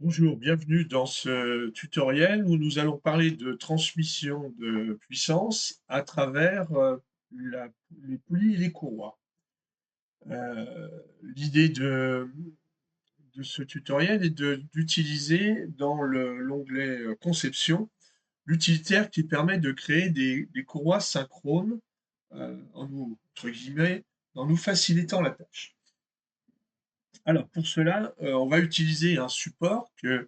Bonjour, bienvenue dans ce tutoriel où nous allons parler de transmission de puissance à travers les poulies et les courroies. L'idée de ce tutoriel est d'utiliser dans l'onglet Conception l'utilitaire qui permet de créer des courroies synchrones entre guillemets, en nous facilitant la tâche. Alors pour cela, on va utiliser un support que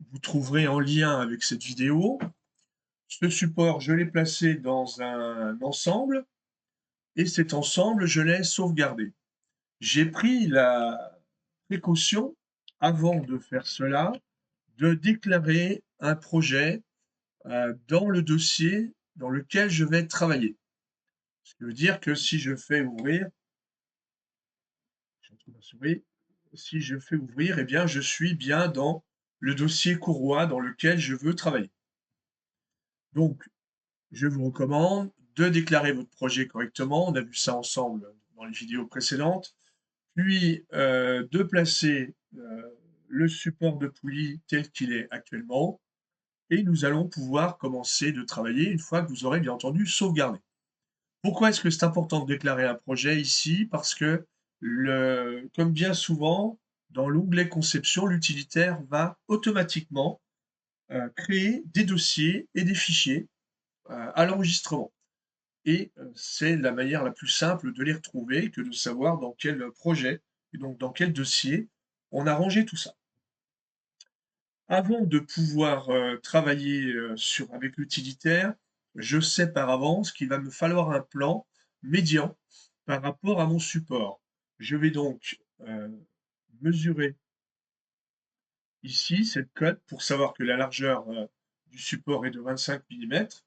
vous trouverez en lien avec cette vidéo. Ce support, je l'ai placé dans un ensemble et cet ensemble, je l'ai sauvegardé. J'ai pris la précaution, avant de faire cela, de déclarer un projet, dans le dossier dans lequel je vais travailler. Ce qui veut dire que si je fais ouvrir, je retrouve ma souris, si je fais ouvrir, eh bien, je suis bien dans le dossier courroie dans lequel je veux travailler. Donc, je vous recommande de déclarer votre projet correctement, on a vu ça ensemble dans les vidéos précédentes, puis de placer le support de poulie tel qu'il est actuellement, et nous allons pouvoir commencer de travailler une fois que vous aurez bien entendu sauvegardé. Pourquoi est-ce que c'est important de déclarer un projet ici? Parce que, comme bien souvent, dans l'onglet conception, l'utilitaire va automatiquement créer des dossiers et des fichiers à l'enregistrement. Et c'est la manière la plus simple de les retrouver que de savoir dans quel projet et donc dans quel dossier on a rangé tout ça. Avant de pouvoir travailler avec l'utilitaire, je sais par avance qu'il va me falloir un plan médian par rapport à mon support. Je vais donc mesurer ici cette cote pour savoir que la largeur du support est de 25 millimètres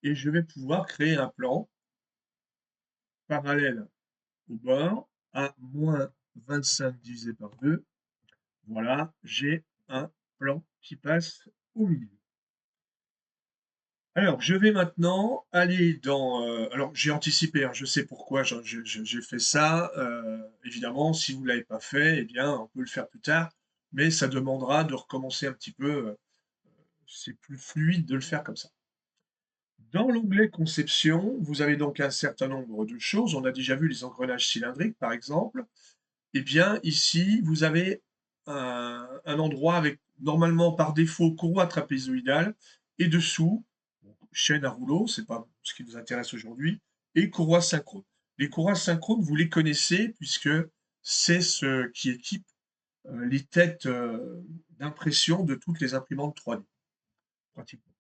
et je vais pouvoir créer un plan parallèle au bord à -25 divisé par 2. Voilà, j'ai un plan qui passe au milieu. Alors, je vais maintenant aller dans, alors j'ai anticipé, hein, je sais pourquoi j'ai fait ça, évidemment, si vous ne l'avez pas fait, eh bien, on peut le faire plus tard, mais ça demandera de recommencer un petit peu, c'est plus fluide de le faire comme ça. Dans l'onglet conception, vous avez donc un certain nombre de choses. On a déjà vu les engrenages cylindriques, par exemple. Eh bien, ici, vous avez un endroit avec, normalement, par défaut, courroie trapézoïdale et dessous, chaîne à rouleau, c'est pas ce qui nous intéresse aujourd'hui, et courroie synchrone. Les courroies synchrones, vous les connaissez puisque c'est ce qui équipe les têtes d'impression de toutes les imprimantes 3D, pratiquement.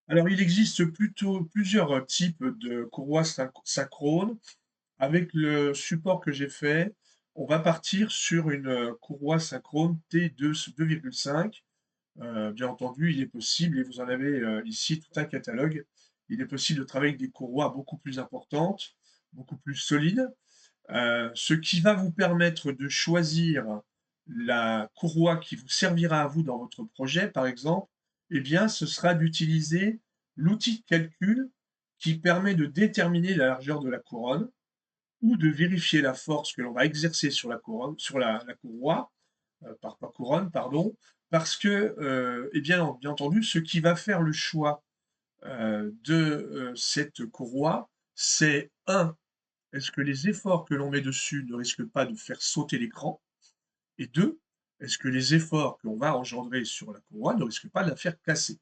Alors, il existe plutôt plusieurs types de courroies synchrones. Avec le support que j'ai fait, on va partir sur une courroie synchrone T2,5. Bien entendu, il est possible, et vous en avez ici tout un catalogue, il est possible de travailler avec des courroies beaucoup plus importantes, beaucoup plus solides, ce qui va vous permettre de choisir la courroie qui vous servira à vous dans votre projet, par exemple, eh bien, ce sera d'utiliser l'outil de calcul qui permet de déterminer la largeur de la couronne ou de vérifier la force que l'on va exercer sur la couronne, sur la courroie, pas couronne, pardon, parce que, eh bien entendu, ce qui va faire le choix de cette courroie, c'est un, est-ce que les efforts que l'on met dessus ne risquent pas de faire sauter l'écran? Et deux, est-ce que les efforts que l'on va engendrer sur la courroie ne risquent pas de la faire casser?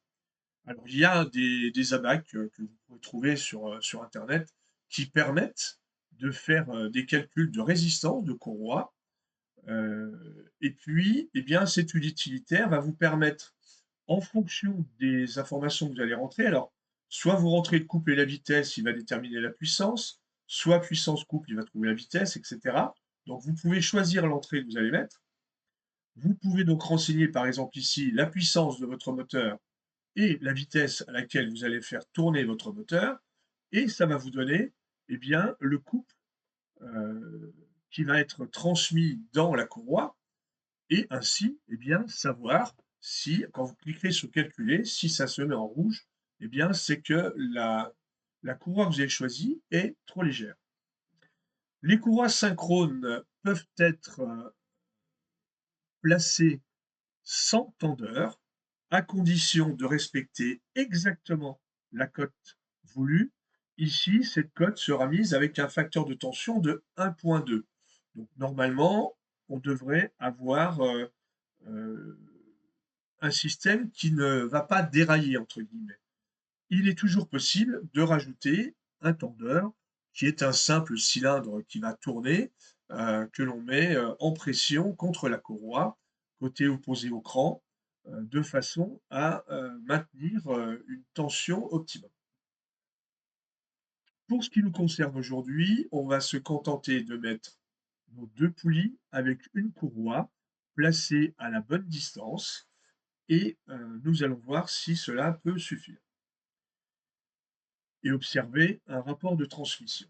Alors, il y a des abacs que vous pouvez trouver sur internet qui permettent de faire des calculs de résistance de courroie. Et puis, eh bien, cet utilitaire va vous permettre, en fonction des informations que vous allez rentrer, alors, soit vous rentrez le couple et la vitesse, il va déterminer la puissance, soit puissance couple, il va trouver la vitesse, etc. Donc, vous pouvez choisir l'entrée que vous allez mettre. Vous pouvez donc renseigner, par exemple, ici, la puissance de votre moteur et la vitesse à laquelle vous allez faire tourner votre moteur, et ça va vous donner, eh bien, le couple qui va être transmis dans la courroie, et ainsi, eh bien, savoir si, quand vous cliquez sur calculer, si ça se met en rouge, eh bien, c'est que la courroie que vous avez choisie est trop légère. Les courroies synchrones peuvent être placées sans tendeur, à condition de respecter exactement la cote voulue. Ici, cette cote sera mise avec un facteur de tension de 1,2. Donc normalement, on devrait avoir, heu, un système qui ne va pas «dérailler» entre guillemets. Il est toujours possible de rajouter un tendeur, qui est un simple cylindre qui va tourner, que l'on met, en pression contre la courroie, côté opposé au cran, de façon à, maintenir, une tension optimum. Pour ce qui nous concerne aujourd'hui, on va se contenter de mettre nos 2 poulies avec une courroie placée à la bonne distance et nous allons voir si cela peut suffire et observer un rapport de transmission.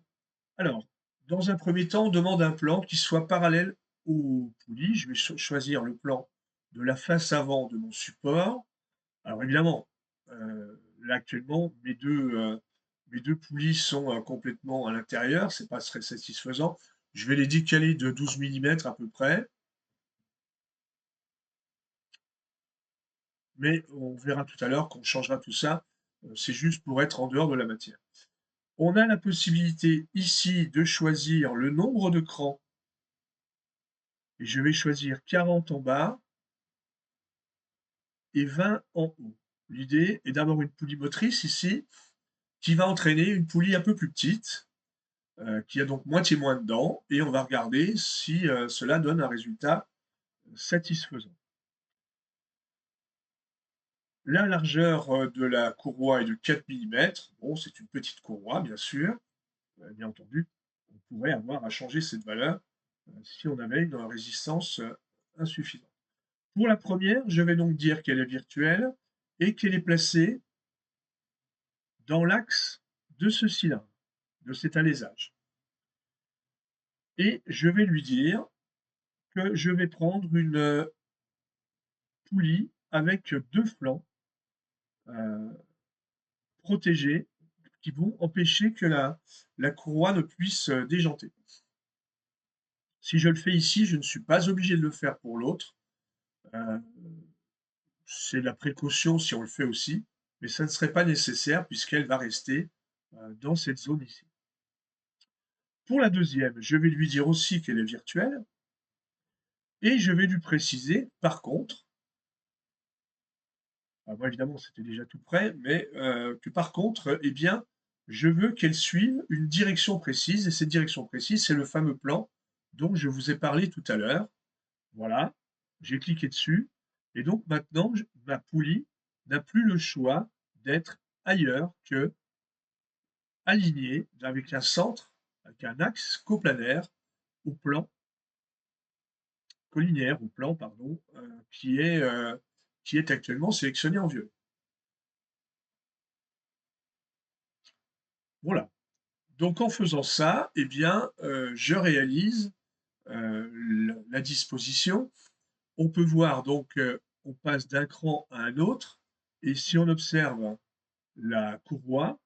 Alors, dans un premier temps, on demande un plan qui soit parallèle aux poulies. Je vais choisir le plan de la face avant de mon support. Alors évidemment, là actuellement, mes 2 poulies sont, complètement à l'intérieur, c'est pas très satisfaisant. Je vais les décaler de 12 millimètres à peu près, mais on verra tout à l'heure qu'on changera tout ça, c'est juste pour être en dehors de la matière. On a la possibilité ici de choisir le nombre de crans et je vais choisir 40 en bas et 20 en haut. L'idée est d'avoir une poulie motrice ici qui va entraîner une poulie un peu plus petite, qui a donc moitié moins dedans et on va regarder si, cela donne un résultat satisfaisant. La largeur, de la courroie est de 4 millimètres. Bon, c'est une petite courroie bien sûr, bien entendu, on pourrait avoir à changer cette valeur, si on avait une résistance, insuffisante. Pour la première, je vais donc dire qu'elle est virtuelle et qu'elle est placée dans l'axe de ce cylindre, de cet alésage. Et je vais lui dire que je vais prendre une poulie avec deux flancs protégés qui vont empêcher que la courroie ne puisse déjanter. Si je le fais ici, je ne suis pas obligé de le faire pour l'autre. Euh, c'est la précaution si on le fait aussi, mais ça ne serait pas nécessaire puisqu'elle va rester dans cette zone ici. Pour la deuxième, je vais lui dire aussi qu'elle est virtuelle et je vais lui préciser, par contre, moi évidemment c'était déjà tout prêt, mais que par contre, eh bien, je veux qu'elle suive une direction précise et cette direction précise, c'est le fameux plan dont je vous ai parlé tout à l'heure. Voilà, j'ai cliqué dessus et donc maintenant ma poulie n'a plus le choix d'être ailleurs que alignée avec un centre, avec un axe coplanaire au plan collinaire, au plan pardon, qui est actuellement sélectionné en violet. Voilà. Donc en faisant ça, eh bien, je réalise, la disposition. On peut voir donc, on passe d'un cran à un autre et si on observe la courroie,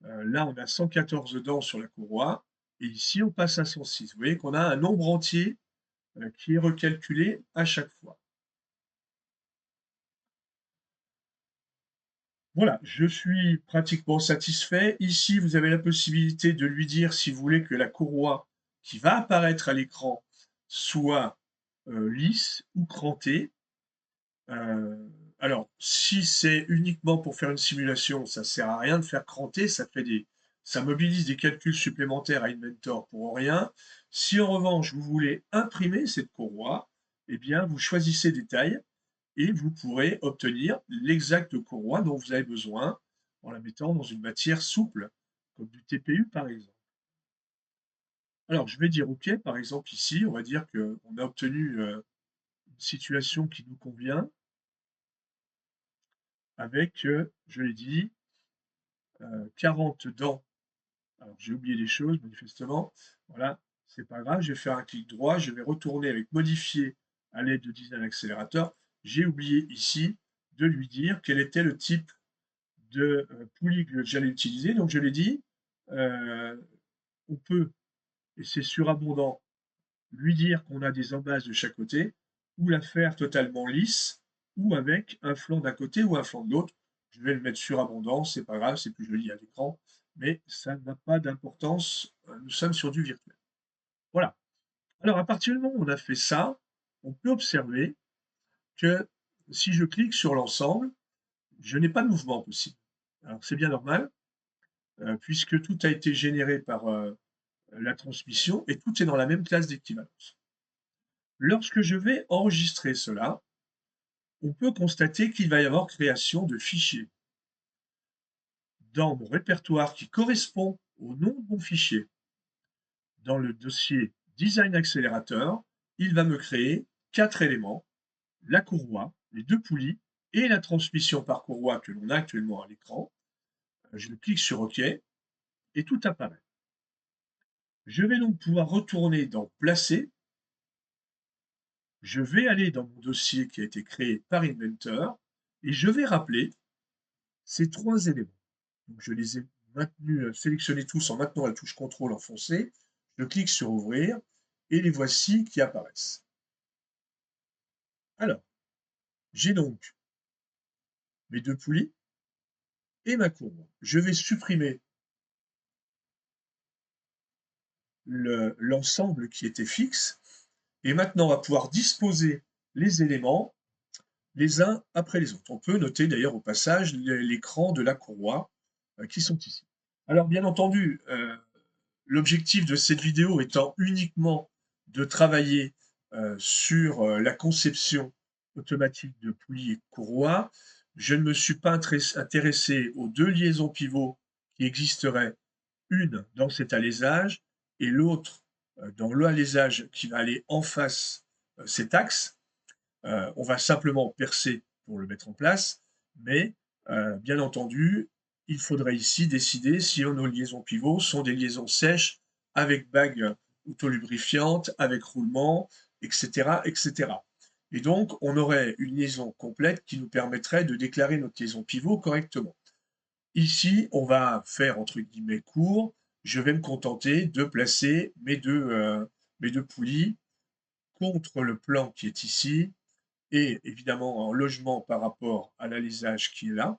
là on a 114 dents sur la courroie et ici on passe à 106. Vous voyez qu'on a un nombre entier, qui est recalculé à chaque fois. Voilà, je suis pratiquement satisfait. Ici, vous avez la possibilité de lui dire si vous voulez que la courroie qui va apparaître à l'écran soit, lisse ou crantée. Heu, alors si c'est uniquement pour faire une simulation, ça sert à rien de faire cranter, ça mobilise des calculs supplémentaires à Inventor pour rien. Si en revanche vous voulez imprimer cette courroie, eh bien vous choisissez des tailles et vous pourrez obtenir l'exacte courroie dont vous avez besoin en la mettant dans une matière souple, comme du TPU par exemple. Alors je vais dire OK, par exemple ici, on va dire qu'on a obtenu, une situation qui nous convient avec, je l'ai dit, 40 dents. Alors j'ai oublié des choses manifestement. Voilà, c'est pas grave, je vais faire un clic droit, je vais retourner avec modifier à l'aide de design accélérateur. J'ai oublié ici de lui dire quel était le type de, poulie que j'allais utiliser. Donc je l'ai dit, on peut, et c'est surabondant, lui dire qu'on a des embases de chaque côté ou la faire totalement lisse. ou avec un flanc d'un côté ou un flanc de l'autre. Je vais le mettre sur abondance, c'est pas grave, c'est plus joli à l'écran, mais ça n'a pas d'importance, nous sommes sur du virtuel. Voilà. Alors à partir du moment où on a fait ça, on peut observer que si je clique sur l'ensemble, je n'ai pas de mouvement possible. Alors c'est bien normal, puisque tout a été généré par, la transmission et tout est dans la même classe d'équivalence. Lorsque je vais enregistrer cela, on peut constater qu'il va y avoir création de fichiers dans mon répertoire qui correspond au nom de mon fichier. Dans le dossier Design Accelerator, il va me créer 4 éléments, la courroie, les 2 poulies et la transmission par courroie que l'on a actuellement à l'écran. Je clique sur OK et tout apparaît. Je vais donc pouvoir retourner dans Placer. Je vais aller dans mon dossier qui a été créé par Inventor et je vais rappeler ces 3 éléments. Donc je les ai maintenus, sélectionnés tous en maintenant la touche contrôle enfoncée. Je clique sur Ouvrir et les voici qui apparaissent. Alors, j'ai donc mes 2 poulies et ma courbe. Je vais supprimer l'ensemble qui était fixe et maintenant on va pouvoir disposer les éléments les uns après les autres. On peut noter d'ailleurs au passage l'écran de la courroie qui sont ici. Alors bien entendu, l'objectif de cette vidéo étant uniquement de travailler sur la conception automatique de poulies et de courroies, je ne me suis pas intéressé aux 2 liaisons pivots qui existeraient, une dans cet alésage et l'autre dans l'alésage qui va aller en face cet axe. On va simplement percer pour le mettre en place, mais bien entendu, il faudrait ici décider si nos liaisons pivots sont des liaisons sèches avec bague autolubrifiante, avec roulement, etc., etc. Et donc, on aurait une liaison complète qui nous permettrait de déclarer notre liaison pivot correctement. Ici, on va faire entre guillemets court. Je vais me contenter de placer mes deux poulies contre le plan qui est ici, et évidemment en logement par rapport à l'alésage qui est là.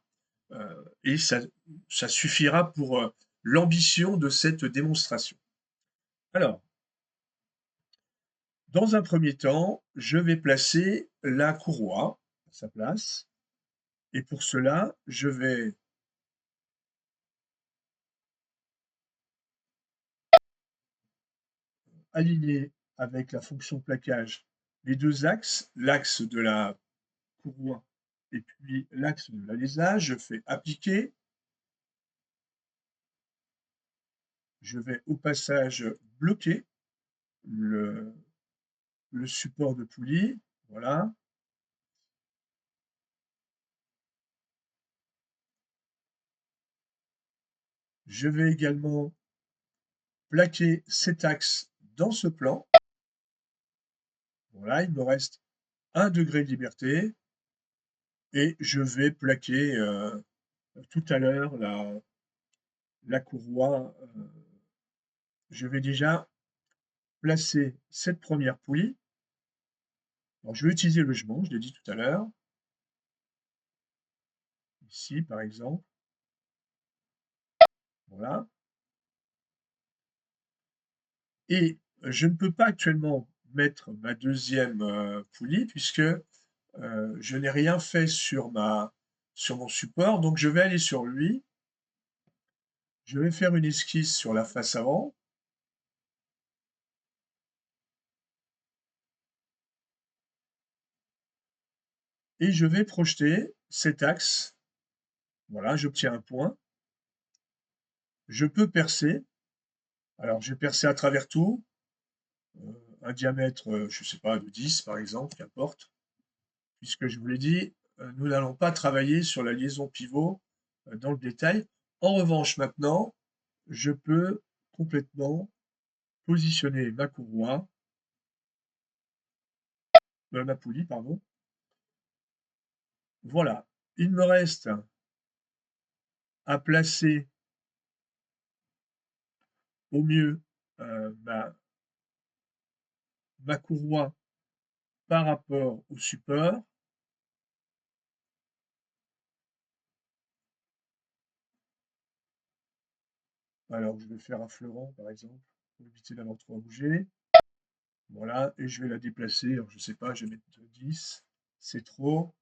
Et ça suffira pour l'ambition de cette démonstration. Alors, dans un premier temps, je vais placer la courroie à sa place. Et pour cela, je vais aligner avec la fonction plaquage les 2 axes, l'axe de la courroie et puis l'axe de l'alésage. Je fais appliquer. Je vais au passage bloquer le support de poulie, voilà. Je vais également plaquer cet axe dans ce plan. Voilà, il me reste 1 degré de liberté et je vais plaquer tout à l'heure la courroie. Je vais déjà placer cette première poulie. Alors, je vais utiliser le logement, je l'ai dit tout à l'heure, ici par exemple. Voilà. Et je ne peux pas actuellement mettre ma deuxième poulie puisque je n'ai rien fait sur mon support, donc je vais aller sur lui. Je vais faire une esquisse sur la face avant. Et je vais projeter cet axe. Voilà, j'obtiens un point. Je peux percer. Alors, je vais percer à travers tout. Un diamètre, je ne sais pas, de 10 par exemple, qu'importe. Puisque je vous l'ai dit, nous n'allons pas travailler sur la liaison pivot dans le détail. En revanche, maintenant, je peux complètement positionner ma courroie, ma poulie, pardon. Voilà. Il me reste à placer au mieux ma, courroie par rapport au support. Alors, je vais faire un fleuron, par exemple, pour éviter d'avoir trop à bouger. Voilà, et je vais la déplacer. Alors, je sais pas, je vais mettre 10. C'est trop.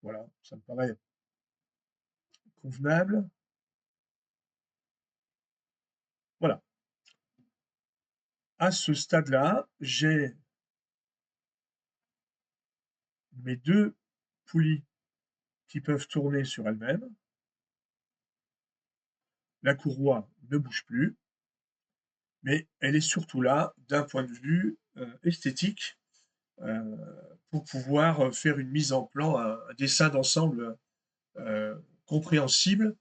Voilà, ça me paraît convenable. Voilà. À ce stade-là, j'ai mes deux poulies qui peuvent tourner sur elles-mêmes. La courroie ne bouge plus, mais elle est surtout là d'un point de vue esthétique euh, pour pouvoir faire une mise en plan, un dessin d'ensemble euh, compréhensible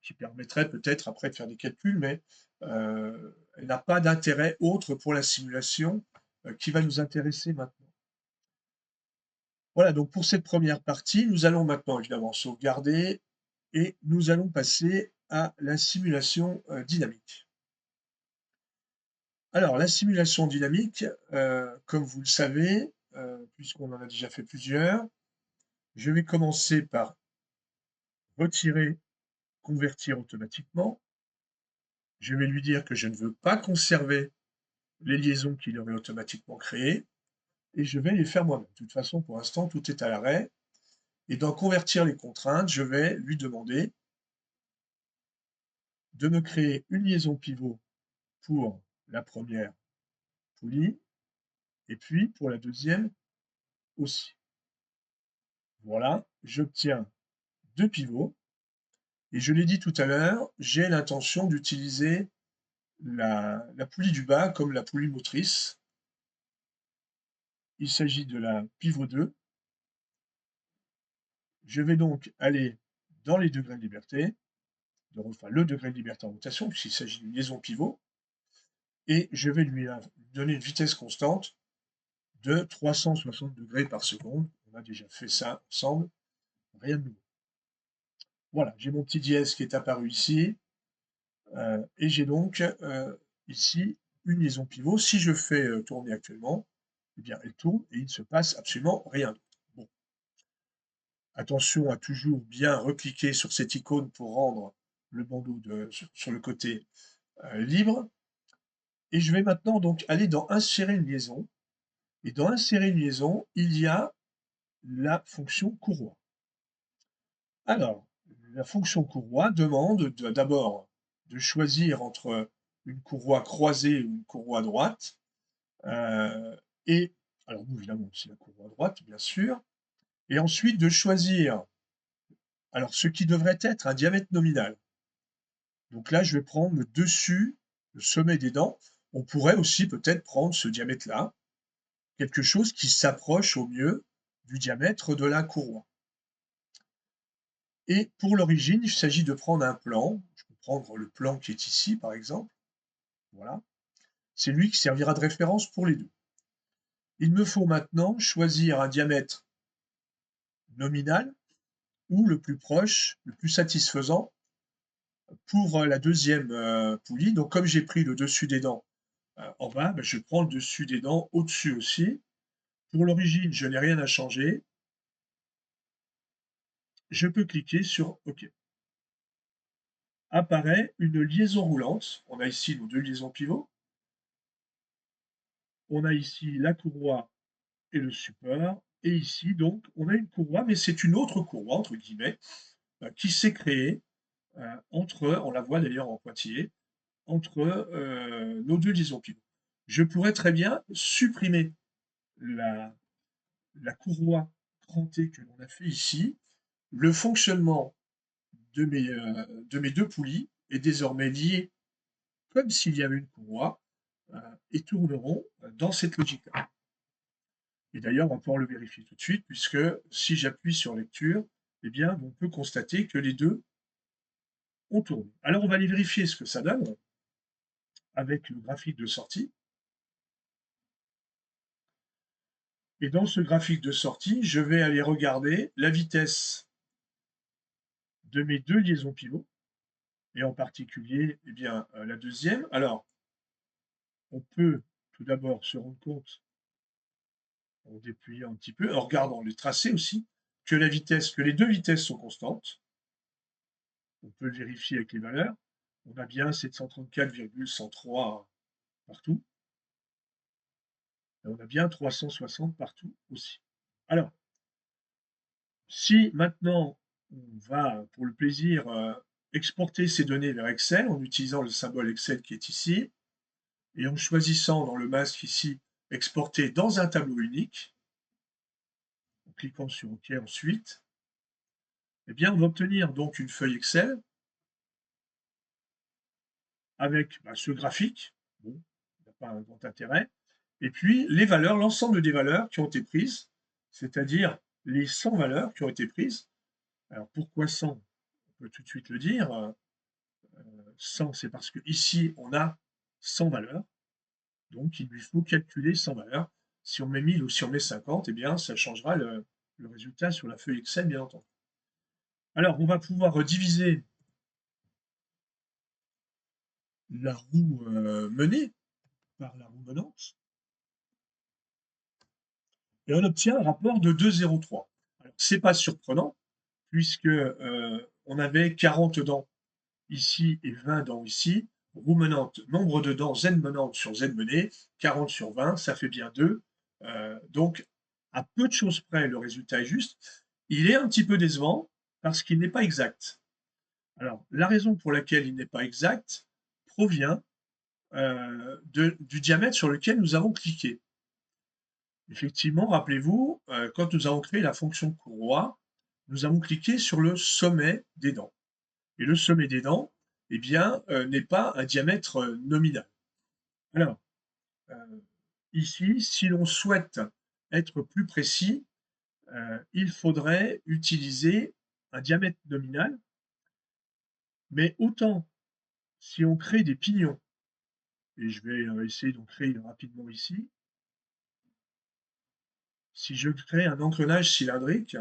qui permettrait peut-être après de faire des calculs, mais elle n'a pas d'intérêt autre pour la simulation qui va nous intéresser maintenant. Voilà, donc pour cette première partie, nous allons maintenant évidemment sauvegarder et nous allons passer à la simulation dynamique. Alors, la simulation dynamique, comme vous le savez, puisqu'on en a déjà fait plusieurs, je vais commencer par retirer, convertir automatiquement. Je vais lui dire que je ne veux pas conserver les liaisons qu'il aurait automatiquement créées et je vais les faire moi-même. De toute façon, pour l'instant, tout est à l'arrêt. Et dans convertir les contraintes, je vais lui demander de me créer une liaison pivot pour la première poulie et puis pour la deuxième aussi. Voilà, j'obtiens deux pivots et je l'ai dit tout à l'heure, j'ai l'intention d'utiliser la poulie du bas comme la poulie motrice. Il s'agit de la pivot 2. Je vais donc aller dans les degrés de liberté, enfin le degré de liberté en rotation, puisqu'il s'agit d'une liaison pivot, et je vais lui donner une vitesse constante de 360 degrés par seconde. On a déjà fait ça ensemble, rien de nouveau. Voilà, j'ai mon petit dièse qui est apparu ici, et j'ai donc ici une liaison pivot. Si je fais tourner actuellement, eh bien elle tourne et il ne se passe absolument rien d'autre. Bon. Attention à toujours bien recliquer sur cette icône pour rendre le bandeau sur le côté libre. Et je vais maintenant donc aller dans insérer une liaison. Et dans insérer une liaison, il y a la fonction courroie. Alors, la fonction courroie demande d'abord de choisir entre une courroie croisée ou une courroie droite. Et alors nous, évidemment, c'est la courroie droite, bien sûr. Et ensuite de choisir alors ce qui devrait être un diamètre nominal. Donc là, je vais prendre le dessus, le sommet des dents. On pourrait aussi peut-être prendre ce diamètre-là, quelque chose qui s'approche au mieux du diamètre de la courroie. Et pour l'origine, il s'agit de prendre un plan. Je peux prendre le plan qui est ici, par exemple. Voilà. C'est lui qui servira de référence pour les deux. Il me faut maintenant choisir un diamètre nominal ou le plus proche, le plus satisfaisant pour la deuxième poulie. Donc comme j'ai pris le dessus des dents en bas, ben, je prends le dessus des dents au-dessus aussi. Pour l'origine, je n'ai rien à changer. Je peux cliquer sur OK. Apparaît une liaison roulante. On a ici nos deux liaisons pivots. On a ici la courroie et le support. Et ici, donc, on a une courroie, mais c'est une autre courroie, entre guillemets, qui s'est créée entre, on la voit d'ailleurs en pointillé, entre nos deux liaisons pivots. Je pourrais très bien supprimer la, la courroie crantée que l'on a fait ici. Le fonctionnement de mes deux poulies est désormais lié comme s'il y avait une courroie et tourneront dans cette logique-là. Et d'ailleurs, on va pouvoir le vérifier tout de suite, puisque si j'appuie sur lecture, eh bien, on peut constater que les deux ont tourné. Alors, on va aller vérifier ce que ça donne avec le graphique de sortie. Et dans ce graphique de sortie, je vais aller regarder la vitesse de mes deux liaisons pivots, et en particulier eh bien, la deuxième. Alors, on peut tout d'abord se rendre compte, en dépuyant un petit peu, en regardant les tracés aussi, que les deux vitesses sont constantes. On peut le vérifier avec les valeurs. On a bien 734,103 partout. Et on a bien 360 partout aussi. Alors, si maintenant on va, pour le plaisir, exporter ces données vers Excel en utilisant le symbole Excel qui est ici, et en choisissant dans le masque ici, exporter dans un tableau unique, en cliquant sur OK ensuite, eh bien on va obtenir donc une feuille Excel avec ce graphique, bon, il n'y a pas un grand intérêt, et puis les valeurs, l'ensemble des valeurs qui ont été prises, c'est-à-dire les 100 valeurs qui ont été prises. Alors pourquoi 100? On peut tout de suite le dire. 100, c'est parce que ici on a 100 valeurs, donc il lui faut calculer 100 valeurs. Si on met 1000 ou si on met 50, eh bien ça changera le résultat sur la feuille Excel, bien entendu. Alors on va pouvoir diviser la roue menée par la roue menante, et on obtient un rapport de 2,03. Alors c'est pas surprenant, puisque on avait 40 dents ici et 20 dents ici. Roue menante, nombre de dents Z menante sur Z menée, 40 sur 20, ça fait bien 2. Donc, à peu de choses près, le résultat est juste. Il est un petit peu décevant parce qu'il n'est pas exact. Alors, la raison pour laquelle il n'est pas exact provient du diamètre sur lequel nous avons cliqué. Effectivement, rappelez-vous, quand nous avons créé la fonction courroie, nous avons cliqué sur le sommet des dents. Et le sommet des dents, eh bien, n'est pas un diamètre nominal. Alors, ici, si l'on souhaite être plus précis, il faudrait utiliser un diamètre nominal, mais autant si on crée des pignons, et je vais essayer d'en créer rapidement ici, si je crée un engrenage cylindrique,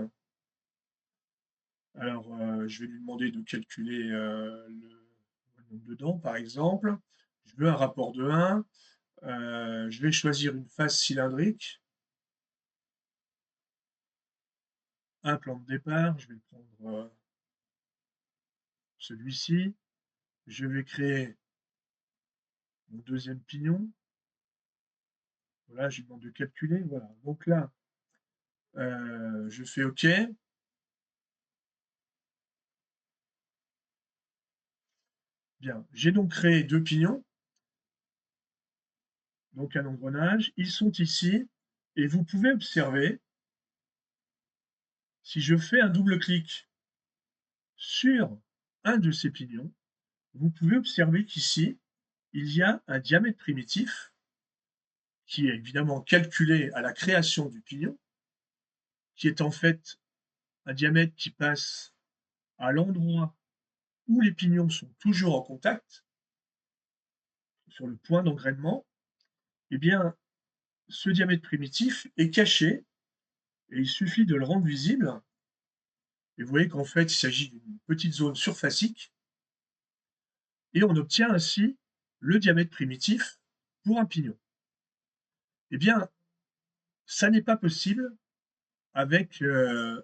alors je vais lui demander de calculer le nombre de dents, par exemple. Je veux un rapport de 1. Je vais choisir une face cylindrique, un plan de départ, je vais prendre celui-ci, je vais créer mon deuxième pignon, voilà, je lui demande de calculer, voilà, donc là, je fais OK. Bien, j'ai donc créé deux pignons, donc un engrenage, ils sont ici, et vous pouvez observer, si je fais un double-clic sur un de ces pignons, vous pouvez observer qu'ici, il y a un diamètre primitif qui est évidemment calculé à la création du pignon, qui est en fait un diamètre qui passe à l'endroit où les pignons sont toujours en contact, sur le point d'engrainement. Eh bien, ce diamètre primitif est caché et il suffit de le rendre visible. Et vous voyez qu'en fait, il s'agit d'une petite zone surfacique et on obtient ainsi le diamètre primitif pour un pignon. Eh bien, ça n'est pas possible avec, je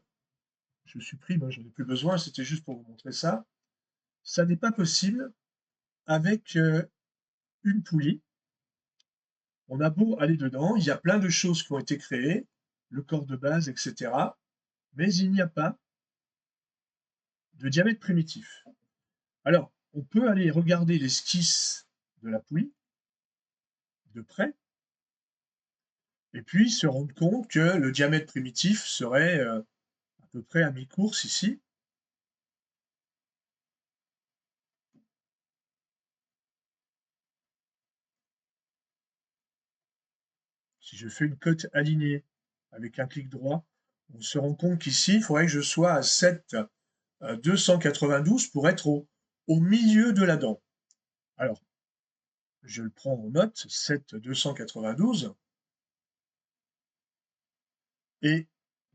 supprime, j'en ai plus besoin, c'était juste pour vous montrer ça. Ça n'est pas possible avec une poulie. On a beau aller dedans, il y a plein de choses qui ont été créées, le corps de base, etc. Mais il n'y a pas de diamètre primitif. Alors, on peut aller regarder l'esquisse de la poulie de près, et puis se rendre compte que le diamètre primitif serait à peu près à mi-course ici. Si je fais une cote alignée avec un clic droit, on se rend compte qu'ici, il faudrait que je sois à 7,292 pour être au milieu de la dent. Alors, je le prends en note, 7,292. Et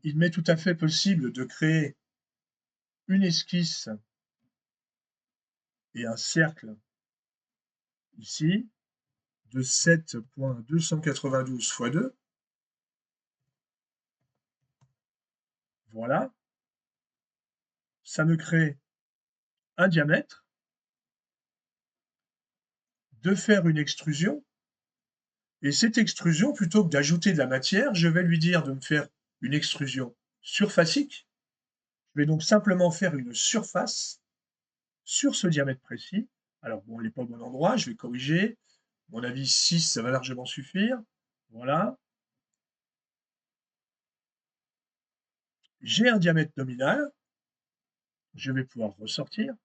il m'est tout à fait possible de créer une esquisse et un cercle ici de 7,292 fois 2. Voilà. ça me crée un diamètre, de faire une extrusion, et cette extrusion, plutôt que d'ajouter de la matière, je vais lui dire de me faire une extrusion surfacique. Je vais donc simplement faire une surface sur ce diamètre précis. Alors bon, elle n'est pas au bon endroit, je vais corriger. À mon avis, 6, ça va largement suffire. Voilà. J'ai un diamètre nominal. Je vais pouvoir ressortir,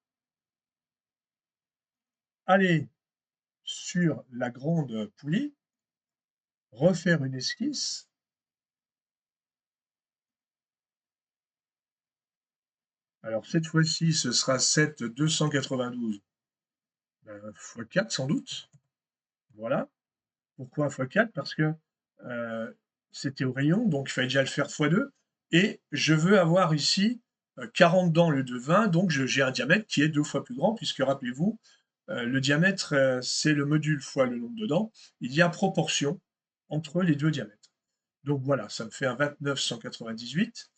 aller sur la grande poulie, refaire une esquisse. Alors cette fois-ci, ce sera 7 292 fois 4 sans doute. Voilà. Pourquoi fois 4? Parce que c'était au rayon, donc il fallait déjà le faire fois 2. Et je veux avoir ici 40 dents au lieu de 20, donc j'ai un diamètre qui est 2 fois plus grand, puisque rappelez-vous, le diamètre, c'est le module fois le nombre de dents. Il y a proportion entre les deux diamètres. Donc voilà, ça me fait un 29 198.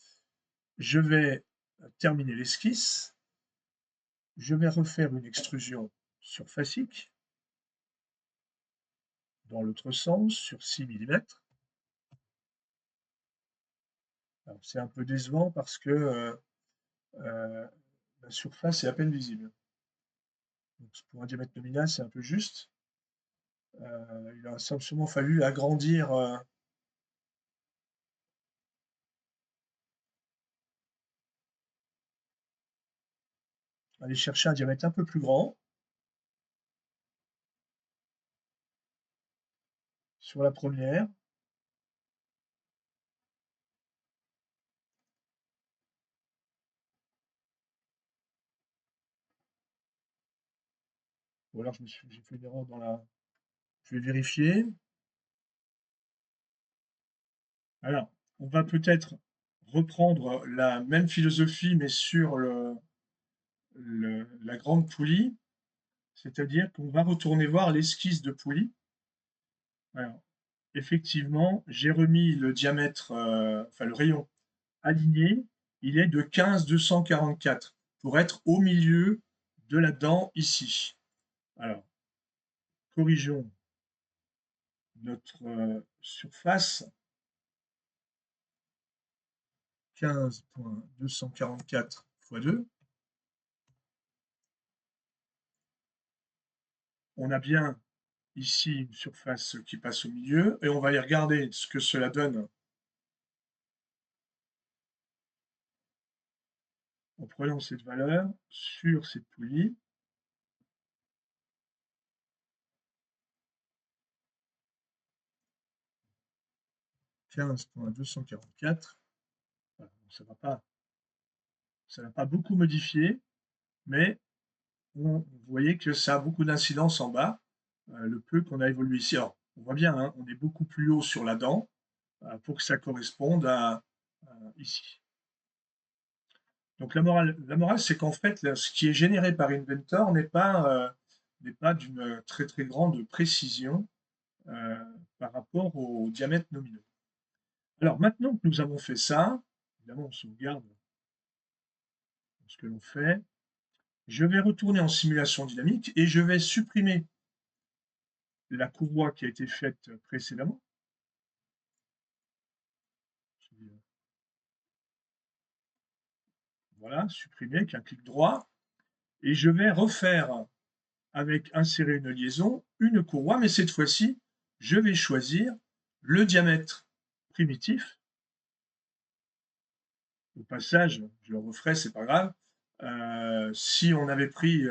Je vais terminer l'esquisse. Je vais refaire une extrusion surfacique dans l'autre sens sur 6 millimètres. Alors c'est un peu décevant parce que la surface est à peine visible. Donc pour un diamètre nominal, c'est un peu juste. Il a simplement fallu agrandir, aller chercher un diamètre un peu plus grand sur la première. Ou alors j'ai fait une erreur dans la. Je vais vérifier. Alors, on va peut-être reprendre la même philosophie, mais sur la grande poulie, c'est-à-dire qu'on va retourner voir l'esquisse de poulie. Alors, effectivement, j'ai remis le diamètre, enfin le rayon aligné, il est de 15 244 pour être au milieu de la dent ici. Alors, corrigeons notre surface. 15,244 fois 2. On a bien ici une surface qui passe au milieu et on va aller regarder ce que cela donne en prenant cette valeur sur cette poulie. ,244. Voilà, ça n'a pas beaucoup modifié, mais vous voyez que ça a beaucoup d'incidence en bas, le peu qu'on a évolué ici. Alors, on voit bien, hein, on est beaucoup plus haut sur la dent pour que ça corresponde à ici. Donc la morale c'est qu'en fait, ce qui est généré par Inventor n'est pas d'une très très grande précision euh, par rapport au diamètre nominaux. Alors maintenant que nous avons fait ça, évidemment on sauvegarde ce que l'on fait, je vais retourner en simulation dynamique et je vais supprimer la courroie qui a été faite précédemment. Voilà, supprimer avec un clic droit. Et je vais refaire avec insérer une liaison, une courroie, mais cette fois-ci, je vais choisir le diamètre primitif. Au passage, je le referai, c'est pas grave. Si on avait pris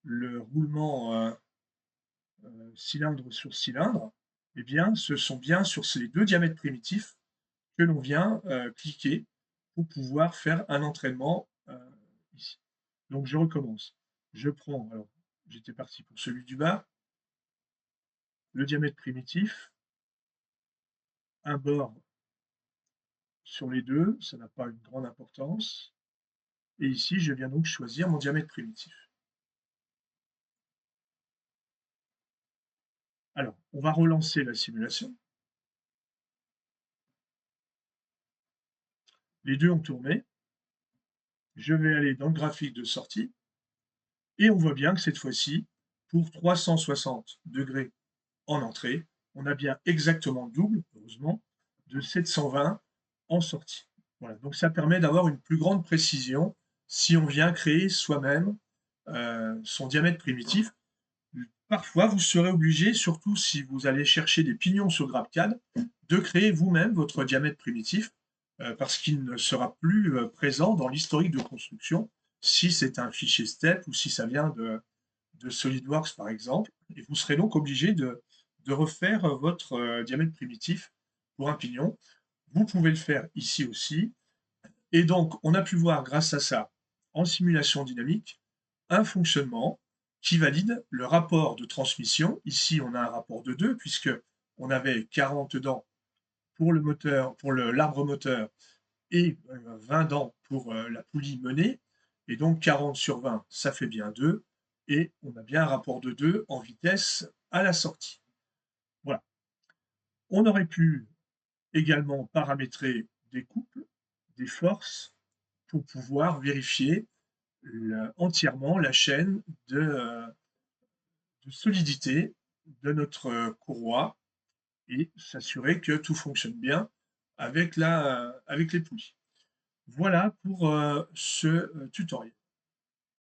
le roulement cylindre sur cylindre, eh bien, ce sont bien sur ces deux diamètres primitifs que l'on vient cliquer pour pouvoir faire un entraînement ici. Donc, je recommence. Je prends, alors, j'étais parti pour celui du bas, le diamètre primitif, un bord sur les deux, ça n'a pas une grande importance. Et ici, je viens donc choisir mon diamètre primitif. Alors, on va relancer la simulation. Les deux ont tourné. Je vais aller dans le graphique de sortie et on voit bien que cette fois-ci, pour 360° en entrée, on a bien exactement le double, heureusement, de 720 en sortie. Voilà, donc ça permet d'avoir une plus grande précision si on vient créer soi-même, son diamètre primitif. Parfois, vous serez obligé, surtout si vous allez chercher des pignons sur GrabCAD, de créer vous-même votre diamètre primitif, parce qu'il ne sera plus, présent dans l'historique de construction, si c'est un fichier STEP ou si ça vient de SolidWorks, par exemple, et vous serez donc obligé de refaire, votre, diamètre primitif pour un pignon. Vous pouvez le faire ici aussi et donc on a pu voir grâce à ça, en simulation dynamique, un fonctionnement qui valide le rapport de transmission. Ici, on a un rapport de 2 puisque on avait 40 dents pour le moteur, pour l'arbre moteur et 20 dents pour la poulie menée. Et donc 40 sur 20, ça fait bien 2. Et on a bien un rapport de 2 en vitesse à la sortie. Voilà. On aurait pu également paramétrer des couples, des forces, pour pouvoir vérifier entièrement la chaîne de solidité de notre courroie et s'assurer que tout fonctionne bien avec les poulies. Voilà pour ce tutoriel.